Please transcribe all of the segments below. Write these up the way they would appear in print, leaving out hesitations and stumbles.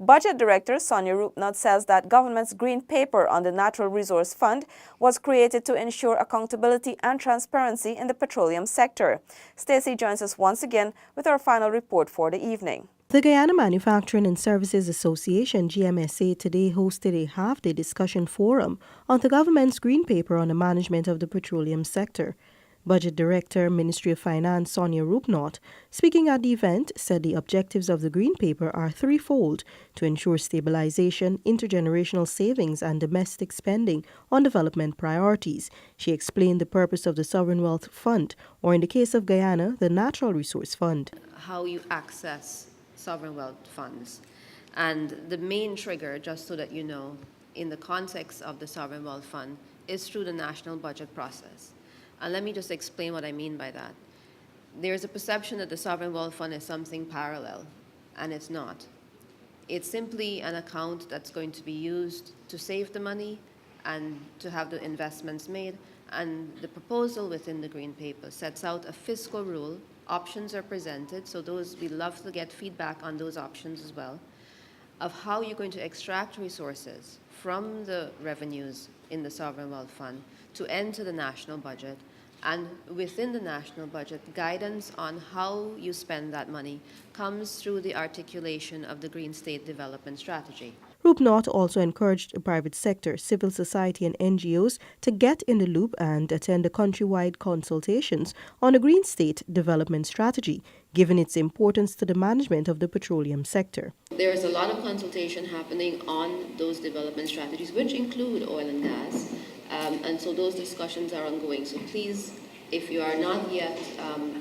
Budget Director Sonia Rupnath says that government's green paper on the Natural Resource Fund was created to ensure accountability and transparency in the petroleum sector. Stacey joins us once again with our final report for the evening. The Guyana Manufacturing and Services Association, GMSA, today hosted a half-day discussion forum on the government's green paper on the management of the petroleum sector. Budget Director, Ministry of Finance, Sonia Rupnath, speaking at the event, said the objectives of the green paper are threefold: to ensure stabilization, intergenerational savings, and domestic spending on development priorities. She explained the purpose of the Sovereign Wealth Fund, or in the case of Guyana, the Natural Resource Fund. How you access sovereign wealth funds. And the main trigger, just so that you know, in the context of the Sovereign Wealth Fund, is through the national budget process. And let me just explain what I mean by that. There's a perception that the Sovereign Wealth Fund is something parallel, and it's not. It's simply an account that's going to be used to save the money and to have the investments made. And the proposal within the Green Paper sets out a fiscal rule. Options are presented, so we'd love to get feedback on those options as well, of how you're going to extract resources from the revenues in the Sovereign Wealth Fund to enter the national budget, and within the national budget, guidance on how you spend that money comes through the articulation of the Green State Development Strategy. Rupnath also encouraged the private sector, civil society and NGOs to get in the loop and attend the countrywide consultations on the Green State Development Strategy, given its importance to the management of the petroleum sector. There is a lot of consultation happening on those development strategies, which include oil and gas, and so those discussions are ongoing. So please, if you are not yet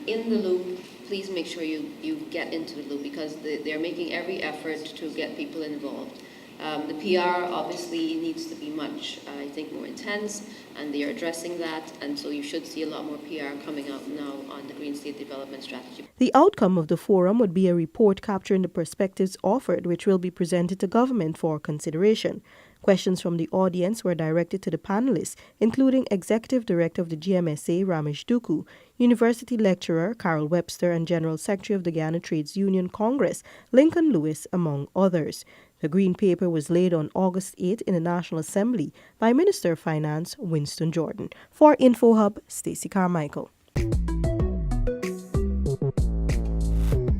in the loop, please make sure you get into the loop, because they're making every effort to get people involved. The PR obviously needs to be much, I think, more intense, and they are addressing that, and so you should see a lot more PR coming out now on the Green State Development Strategy. The outcome of the forum would be a report capturing the perspectives offered, which will be presented to government for consideration. Questions from the audience were directed to the panelists, including Executive Director of the GMSA, Ramesh Duku, University Lecturer Carol Webster, and General Secretary of the Guyana Trades Union Congress, Lincoln Lewis, among others. The Green Paper was laid on August 8 in the National Assembly by Minister of Finance Winston Jordan. For InfoHub, Stacey Carmichael.